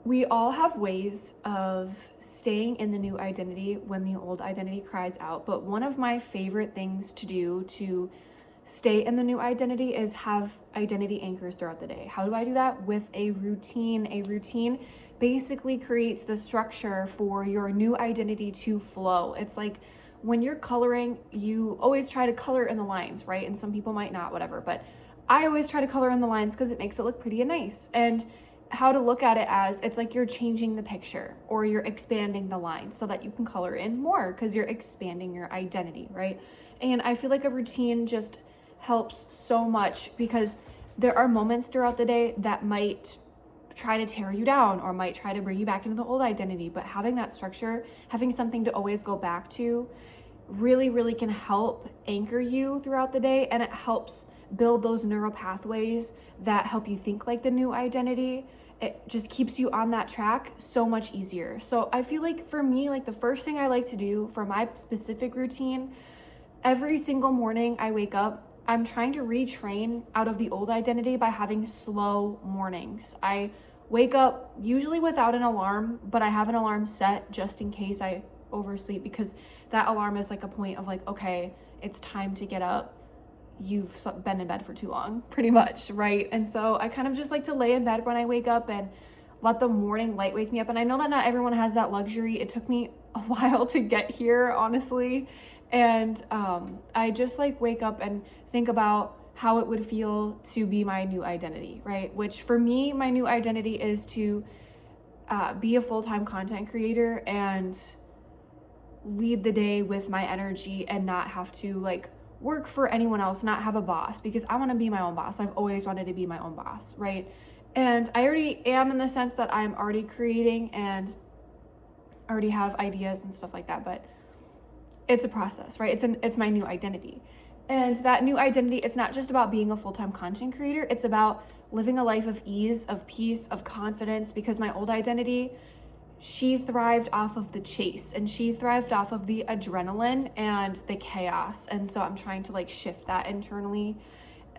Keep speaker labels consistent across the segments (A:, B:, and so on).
A: We all have ways of staying in the new identity when the old identity cries out, but one of my favorite things to do to stay in the new identity is have identity anchors throughout the day. How do I do that? With a routine. A routine basically creates the structure for your new identity to flow. It's like when you're coloring, you always try to color in the lines, right? And some people might not, whatever, but I always try to color in the lines because it makes it look pretty and nice. And how to look at it as it's like you're changing the picture or you're expanding the line so that you can color in more because you're expanding your identity, right? And I feel like a routine just helps so much because there are moments throughout the day that might try to tear you down or might try to bring you back into the old identity, but having that structure, having something to always go back to really can help anchor you throughout the day, and it helps build those neural pathways that help you think like the new identity. It just keeps you on that track so much easier. So I feel like for me, like the first thing I like to do for my specific routine, every single morning I wake up, I'm trying to retrain out of the old identity by having slow mornings. I wake up usually without an alarm, but I have an alarm set just in case I oversleep, because that alarm is like a point of like, okay, it's time to get up. You've been in bed for too long, pretty much, right? And so I kind of just like to lay in bed when I wake up and let the morning light wake me up. And I know that not everyone has that luxury. It took me a while to get here, honestly. And I just like wake up and think about how it would feel to be my new identity, right? Which for me, my new identity is to be a full-time content creator and lead the day with my energy and not have to like work for anyone else, not have a boss, because I want to be my own boss. I've always wanted to be my own boss, right? And I already am in the sense that I'm already creating and already have ideas and stuff like that, but it's a process, right? It's my new identity. And that new identity, it's not just about being a full-time content creator, it's about living a life of ease, of peace, of confidence, because my old identity, she thrived off of the chase and she thrived off of the adrenaline and the chaos. And so I'm trying to like shift that internally.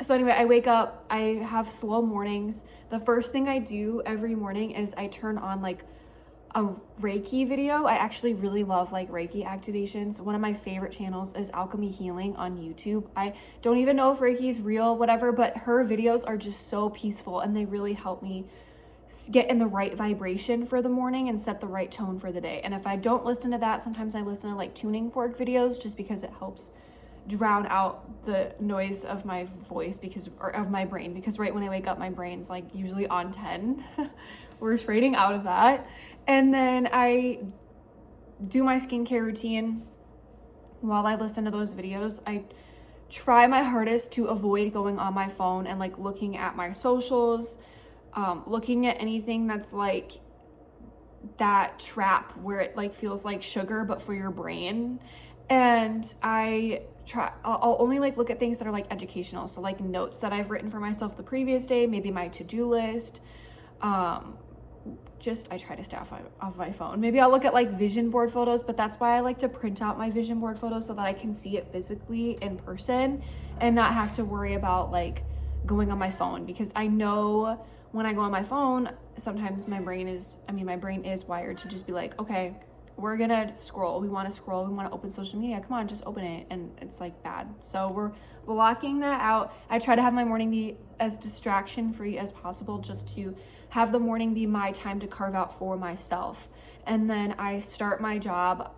A: So anyway, I wake up, I have slow mornings. The first thing I do every morning is I turn on like a Reiki video. I actually really love like Reiki activations. One of my favorite channels is Alchemy Healing on YouTube. I don't even know if Reiki is real, whatever, but her videos are just so peaceful and they really help me get in the right vibration for the morning and set the right tone for the day. And if I don't listen to that, sometimes I listen to like tuning fork videos just because it helps drown out the noise of my voice or of my brain, because right when I wake up, my brain's like usually on 10. We're trading out of that. And then I do my skincare routine while I listen to those videos. I try my hardest to avoid going on my phone and like looking at my socials, looking at anything that's like that trap where it like feels like sugar but for your brain. And I'll only like look at things that are like educational, so like notes that I've written for myself the previous day, maybe my to-do list. I try to stay off my phone. Maybe I'll look at like vision board photos, but that's why I like to print out my vision board photos so that I can see it physically in person and not have to worry about like going on my phone, because I know when I go on my phone, sometimes my brain is wired to just be like, okay, we're gonna scroll. We want to open social media. Come on, just open it. And it's like bad. So we're blocking that out. I try to have my morning be as distraction free as possible, just to have the morning be my time to carve out for myself. And then I start my job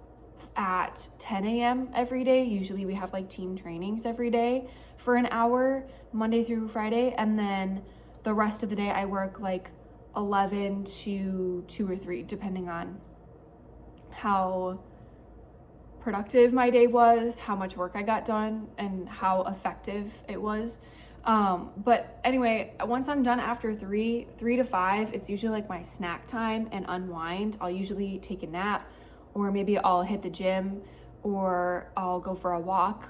A: at 10 a.m. every day. Usually we have like team trainings every day for an hour, Monday through Friday. And then the rest of the day I work like 11 to 2 or 3, depending on how productive my day was, how much work I got done, and how effective it was. But anyway, once I'm done after 3 to 5, it's usually like my snack time and unwind. I'll usually take a nap, or maybe I'll hit the gym, or I'll go for a walk.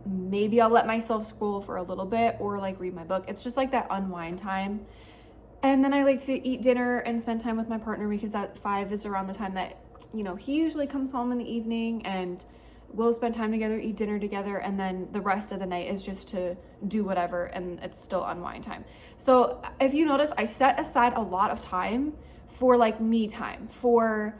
A: Maybe I'll let myself scroll for a little bit or like read my book. It's just like that unwind time. And then I like to eat dinner and spend time with my partner, because that 5 is around the time that, you know, he usually comes home in the evening, and we'll spend time together, eat dinner together, and then the rest of the night is just to do whatever, and it's still unwind time. So if you notice, I set aside a lot of time for like me time, for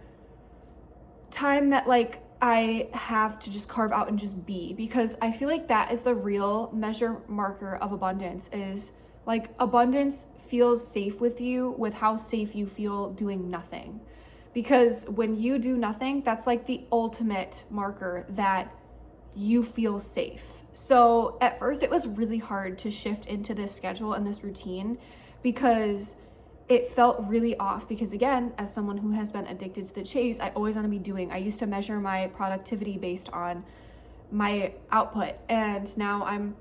A: time that like I have to just carve out and just be, because I feel like that is the real measure marker of abundance. Is like abundance feels safe with you with how safe you feel doing nothing. Because when you do nothing, that's like the ultimate marker that you feel safe. So at first it was really hard to shift into this schedule and this routine because it felt really off, because again, as someone who has been addicted to the chase, I always want to be doing. I used to measure my productivity based on my output, and now I'm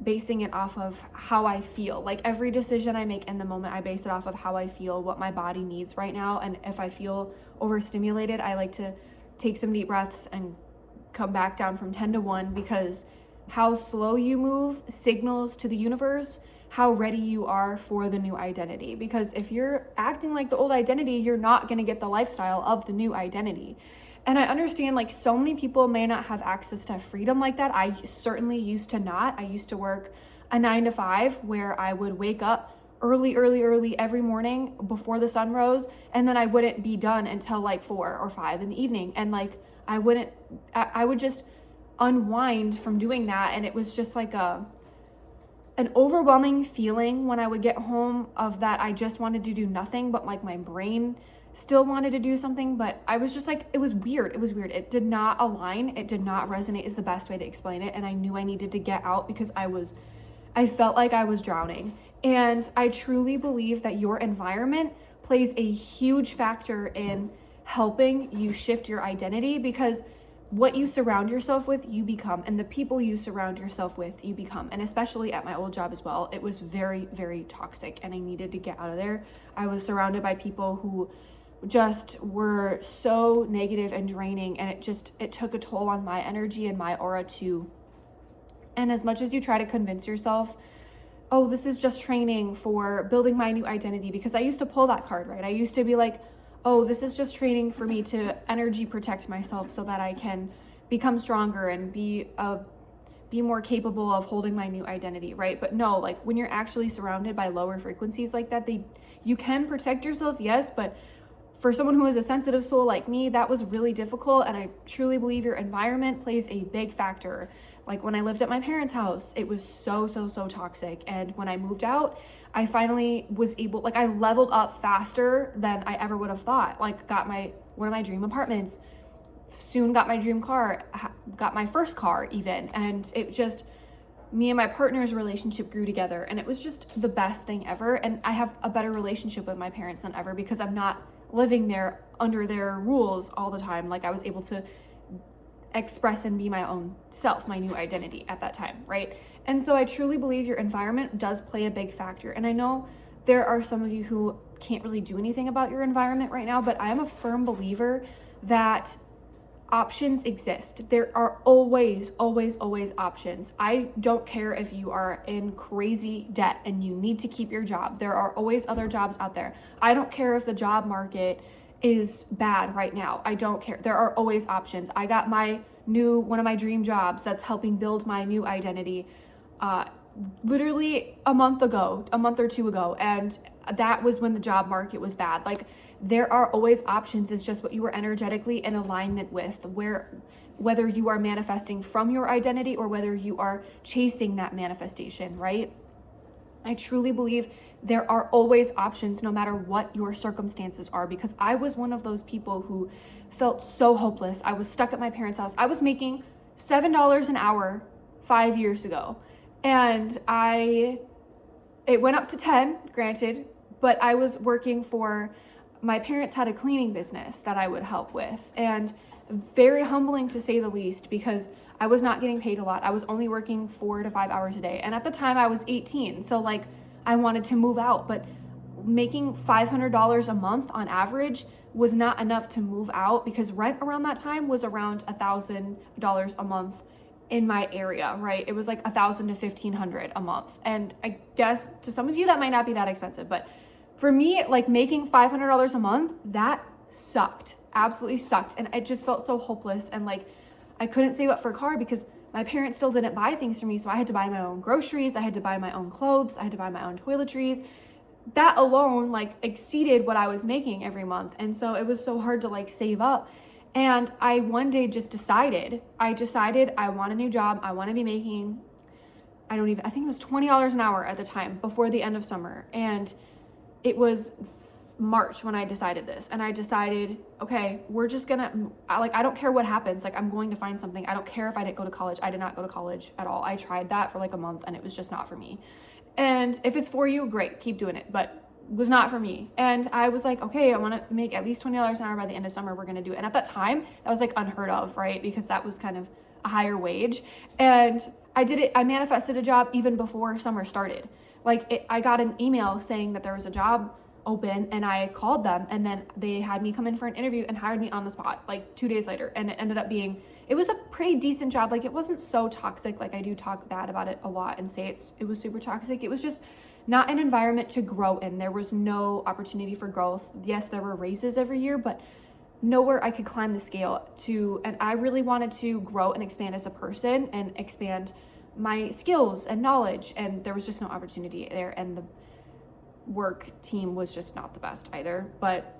A: basing it off of how I feel. Like every decision I make in the moment, I base it off of how I feel, what my body needs right now. And if I feel overstimulated, I like to take some deep breaths and come back down from 10 to 1, because how slow you move signals to the universe how ready you are for the new identity. Because if you're acting like the old identity, you're not going to get the lifestyle of the new identity. And I understand like so many people may not have access to freedom like that. I certainly used to not. I used to work a 9 to 5 where I would wake up early every morning before the sun rose, and then I wouldn't be done until like 4 or 5 in the evening. And like I would just unwind from doing that, and it was just like an overwhelming feeling when I would get home of that I just wanted to do nothing, but like my brain still wanted to do something. But I was just like, it was weird. It did not align. It did not resonate is the best way to explain it. And I knew I needed to get out because I felt like I was drowning. And I truly believe that your environment plays a huge factor in helping you shift your identity, because what you surround yourself with, you become, and the people you surround yourself with, you become. And especially at my old job as well, it was very, very toxic, and I needed to get out of there. I was surrounded by people who just were so negative and draining, and it took a toll on my energy and my aura too. And as much as you try to convince yourself, oh, this is just training for building my new identity, because I used to pull that card, right? I used to be like, oh, this is just training for me to energy protect myself so that I can become stronger and be more capable of holding my new identity, right? But no, like when you're actually surrounded by lower frequencies like that, you can protect yourself, yes, but for someone who is a sensitive soul like me, that was really difficult. And I truly believe your environment plays a big factor. Like when I lived at my parents' house, it was so toxic. And when I moved out, I finally was able, like I leveled up faster than I ever would have thought. Like got one of my dream apartments, soon got my dream car, got my first car even. And it just, me and my partner's relationship grew together, and it was just the best thing ever. And I have a better relationship with my parents than ever because I'm not living there under their rules all the time. Like I was able to express and be my own self, my new identity at that time, right? And so I truly believe your environment does play a big factor. And I know there are some of you who can't really do anything about your environment right now, but I am a firm believer that options exist. There are always options. I don't care if you are in crazy debt and you need to keep your job. There are always other jobs out there. I don't care if the job market is bad right now. I don't care. There are always options. I got one of my dream jobs that's helping build my new identity literally a month or two ago. And that was when the job market was bad. Like there are always options. It's just what you are energetically in alignment with, whether you are manifesting from your identity or whether you are chasing that manifestation, right? I truly believe there are always options no matter what your circumstances are, because I was one of those people who felt so hopeless. I was stuck at my parents' house. I was making $7 an hour 5 years ago. And it went up to 10, granted, but I was working my parents had a cleaning business that I would help with, and very humbling to say the least, because I was not getting paid a lot. I was only working 4 to 5 hours a day. And at the time I was 18. So like I wanted to move out, but making $500 a month on average was not enough to move out, because rent around that time was around $1,000 a month in my area, right? It was like $1,000 to $1,500 a month. And I guess to some of you that might not be that expensive, but for me, like making $500 a month, that sucked, absolutely sucked. And it just felt so hopeless. And like, I couldn't save up for a car because my parents still didn't buy things for me. So I had to buy my own groceries. I had to buy my own clothes. I had to buy my own toiletries. that alone like exceeded what I was making every month. And so it was so hard to like save up. And I one day just decided I want a new job. I want to be making, I think it was $20 an hour at the time before the end of summer. And it was March when I decided this. And I decided, okay, we're just gonna, I don't care what happens. Like, I'm going to find something. I don't care if I didn't go to college. I did not go to college at all. I tried that for like a month and it was just not for me. And if it's for you, great, keep doing it. But it was not for me. And I was like, okay, I want to make at least $20 an hour by the end of summer. We're going to do it. And at that time, that was like unheard of, right? Because that was kind of a higher wage. And I did it. I manifested a job even before summer started. Like, I got an email saying that there was a job open, and I called them, and then they had me come in for an interview and hired me on the spot like 2 days later. And it ended up being, it was a pretty decent job. Like, it wasn't so toxic. Like, I do talk bad about it a lot and say it was super toxic. It was just not an environment to grow in. There was no opportunity for growth. Yes, there were raises every year, but nowhere I could climb the scale to, and I really wanted to grow and expand as a person and expand my skills and knowledge, and there was just no opportunity there. And the work team was just not the best either, but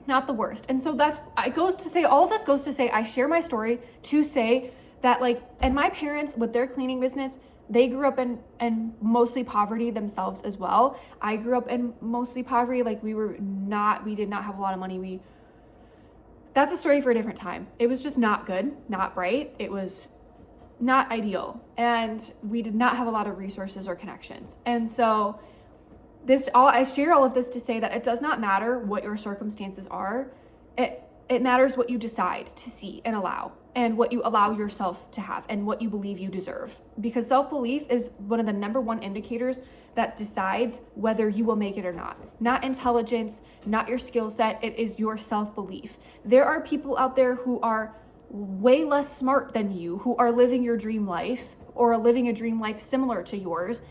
A: not the worst. And so all of this goes to say, I share my story to say that, like, and my parents with their cleaning business, they grew up in mostly poverty themselves as well. I grew up in mostly poverty. Like, we did not have a lot of money. That's a story for a different time. It was just not good, not bright. It was not ideal. And we did not have a lot of resources or connections. And so I share all of this to say that it does not matter what your circumstances are. It matters what you decide to see and allow, and what you allow yourself to have, and what you believe you deserve. Because self-belief is one of the number one indicators that decides whether you will make it or not. Not intelligence, not your skill set. It is your self-belief. There are people out there who are way less smart than you, who are living your dream life, or living a dream life similar to yours,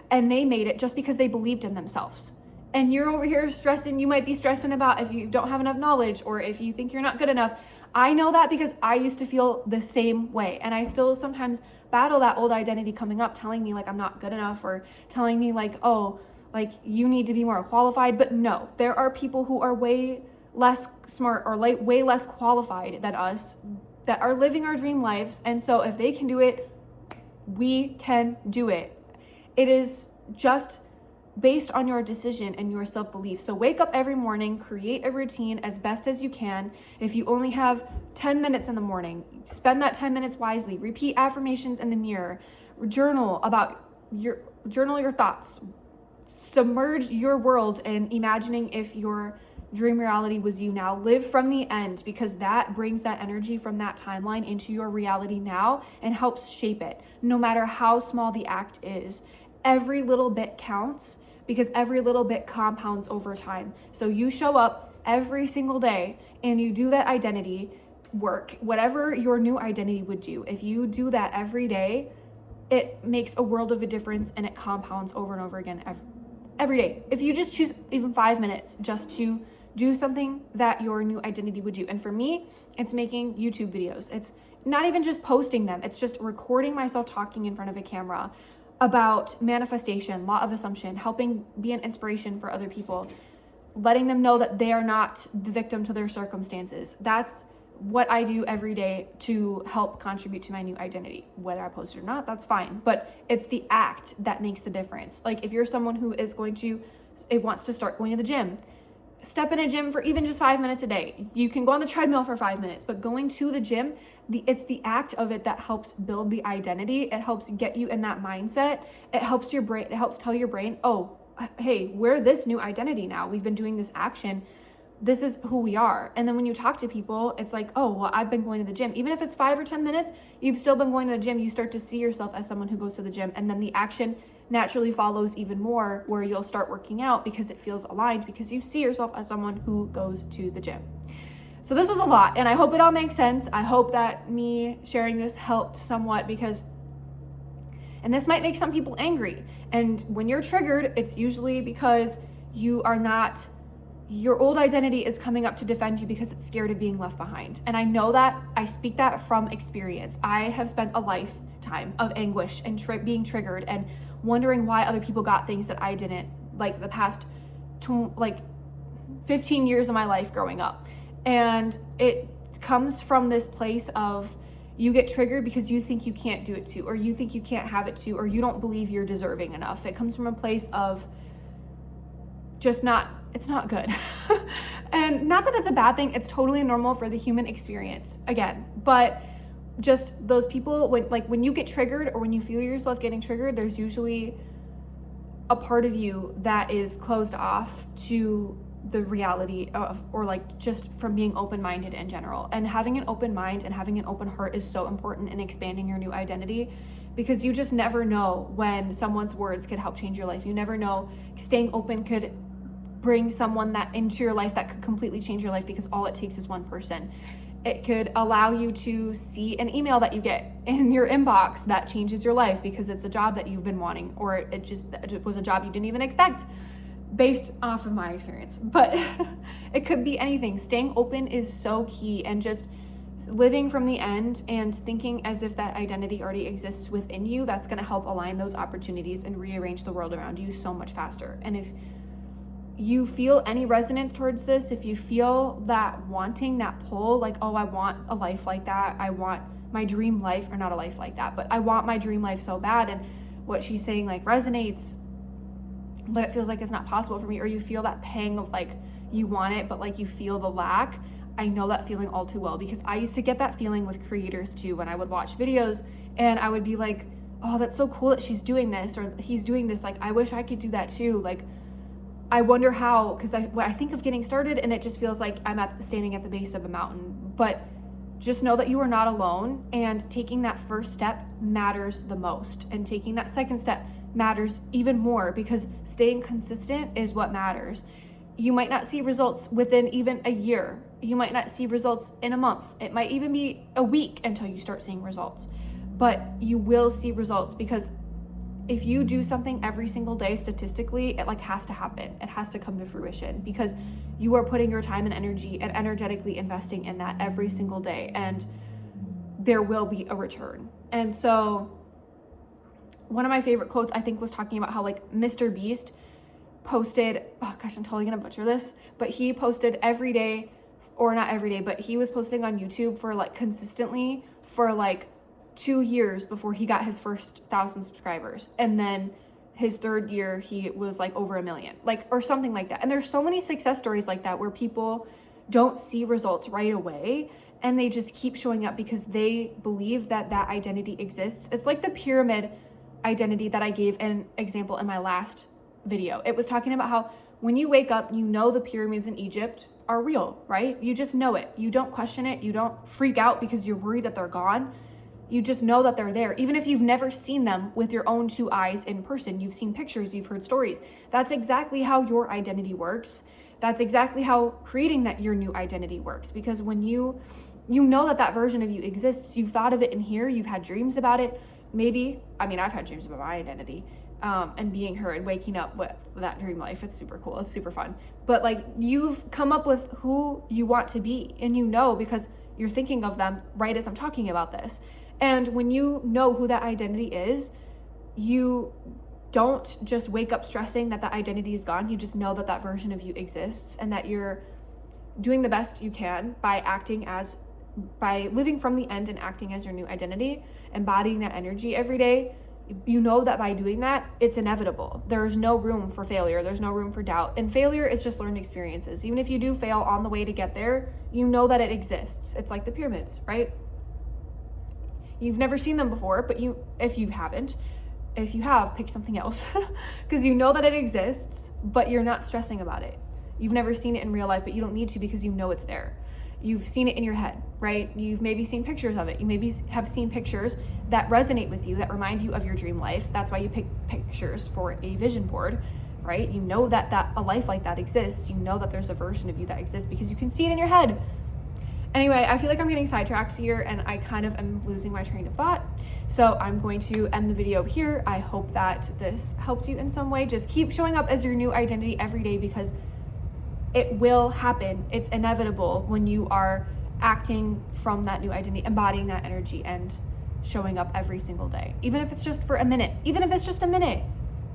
A: and they made it just because they believed in themselves. And you're over here stressing, you might be stressing about if you don't have enough knowledge, or if you think you're not good enough. I know that because I used to feel the same way. And I still sometimes battle that old identity coming up, telling me like I'm not good enough, or telling me like, oh, like you need to be more qualified. But no, there are people who are way less smart or like way less qualified than us that are living our dream lives. And so if they can do it, we can do it. It is just based on your decision and your self-belief. So wake up every morning, create a routine as best as you can. If you only have 10 minutes in the morning, spend that 10 minutes wisely. Repeat affirmations in the mirror. Journal your thoughts. Submerge your world in imagining if your dream reality was you now. Live from the end, because that brings that energy from that timeline into your reality now and helps shape it. No matter how small the act is, every little bit counts, because every little bit compounds over time. So you show up every single day and you do that identity work, whatever your new identity would do. If you do that every day, it makes a world of a difference, and it compounds over and over again every day. If you just choose even 5 minutes just to do something that your new identity would do. And for me, it's making YouTube videos. It's not even just posting them. It's just recording myself talking in front of a camera about manifestation, law of assumption, helping be an inspiration for other people, letting them know that they are not the victim to their circumstances. That's what I do every day to help contribute to my new identity. Whether I post it or not, that's fine. But it's the act that makes the difference. Like, if you're someone who wants to start going to the gym, step in a gym for even just 5 minutes a day. You can go on the treadmill for 5 minutes, but going to the gym, it's the act of it that helps build the identity. It helps get you in that mindset. It helps tell your brain, oh, hey, we're this new identity now. We've been doing this action. This is who we are. And then when you talk to people, it's like, oh, well, I've been going to the gym. Even if it's 5 or 10 minutes, you've still been going to the gym. You start to see yourself as someone who goes to the gym. And then the action naturally follows even more, where you'll start working out because it feels aligned, because you see yourself as someone who goes to the gym. So this was a lot, and I hope it all makes sense. I hope that me sharing this helped somewhat, and this might make some people angry. And when you're triggered, it's usually because your old identity is coming up to defend you because it's scared of being left behind. And I know that, I speak that from experience. I have spent a lifetime of anguish and being triggered and wondering why other people got things that I didn't, like the past 15 years of my life growing up. And it comes from this place of you get triggered because you think you can't do it too, or you think you can't have it too, or you don't believe you're deserving enough. It comes from a place of just it's not good. And not that it's a bad thing, it's totally normal for the human experience, again, but just those people, when you get triggered or when you feel yourself getting triggered, there's usually a part of you that is closed off to the reality of, or like just from being open-minded in general. And having an open mind and having an open heart is so important in expanding your new identity, because you just never know when someone's words could help change your life. You never know. Staying open could bring someone that into your life that could completely change your life, because all it takes is one person. It could allow you to see an email that you get in your inbox that changes your life because it's a job that you've been wanting, or it was a job you didn't even expect, based off of my experience. But it could be anything. Staying open is so key, and just living from the end and thinking as if that identity already exists within you, that's going to help align those opportunities and rearrange the world around you so much faster. And if you feel any resonance towards this, if you feel that wanting, that pull, like, oh, I want a life like that, I want my dream life, or not a life like that, but I want my dream life so bad, and what she's saying like resonates, but it feels like it's not possible for me, or you feel that pang of like you want it but like you feel the lack, I know that feeling all too well, because I used to get that feeling with creators too. When I would watch videos and I would be like, oh, that's so cool that she's doing this or he's doing this, like I wish I could do that too. Like I wonder how, because I think of getting started and it just feels like I'm standing at the base of a mountain. But just know that you are not alone, and taking that first step matters the most, and taking that second step matters even more, because staying consistent is what matters. You might not see results within even a year. You might not see results in a month. It might even be a week until you start seeing results. But you will see results, because if you do something every single day, statistically, it like has to happen. It has to come to fruition, because you are putting your time and energy and energetically investing in that every single day, and there will be a return. And so one of my favorite quotes, I think, was talking about how like Mr. Beast posted, oh gosh, I'm totally gonna butcher this, but he posted every day, or not every day, but he was posting on YouTube for like consistently for like 2 years before he got his first 1,000 subscribers. And then his third year, he was like over 1 million, like, or something like that. And there's so many success stories like that where people don't see results right away, and they just keep showing up because they believe that that identity exists. It's like the pyramid identity that I gave an example in my last video. It was talking about how when you wake up, you know the pyramids in Egypt are real, right? You just know it. You don't question it. You don't freak out because you're worried that they're gone. You just know that they're there. Even if you've never seen them with your own 2 eyes in person, you've seen pictures, you've heard stories. That's exactly how your identity works. That's exactly how creating that your new identity works. Because when you know that that version of you exists, you've thought of it in here, you've had dreams about it. Maybe, I mean, I've had dreams about my identity, and being her and waking up with that dream life. It's super cool. It's super fun. But like, you've come up with who you want to be, and you know, because you're thinking of them right as I'm talking about this. And when you know who that identity is, you don't just wake up stressing that that identity is gone. You just know that that version of you exists, and that you're doing the best you can by living from the end and acting as your new identity, embodying that energy every day. You know that by doing that, it's inevitable. There's no room for failure. There's no room for doubt. And failure is just learned experiences. Even if you do fail on the way to get there, you know that it exists. It's like the pyramids, right? You've never seen them before, but if you have, pick something else, because you know that it exists, but you're not stressing about it. You've never seen it in real life, but you don't need to, because you know it's there. You've seen it in your head, right? You've maybe seen pictures of it. You maybe have seen pictures that resonate with you, that remind you of your dream life. That's why you pick pictures for a vision board, right? You know that a life like that exists. You know that there's a version of you that exists because you can see it in your head. Anyway, I feel like I'm getting sidetracked here, and I kind of am losing my train of thought. So I'm going to end the video here. I hope that this helped you in some way. Just keep showing up as your new identity every day, because it will happen. It's inevitable when you are acting from that new identity, embodying that energy, and showing up every single day. Even if it's just for a minute, even if it's just a minute,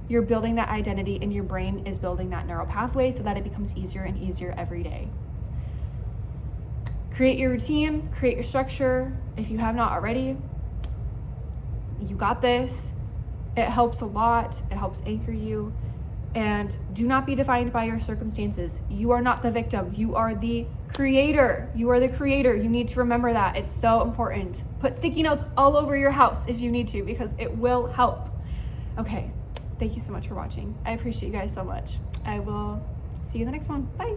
A: you're building that identity and your brain is building that neural pathway so that it becomes easier and easier every day. Create your routine, create your structure. If you have not already, you got this. It helps a lot. It helps anchor you. And do not be defined by your circumstances. You are not the victim. You are the creator. You are the creator. You need to remember that. It's so important. Put sticky notes all over your house if you need to, because it will help. Okay, thank you so much for watching. I appreciate you guys so much. I will see you in the next one. Bye.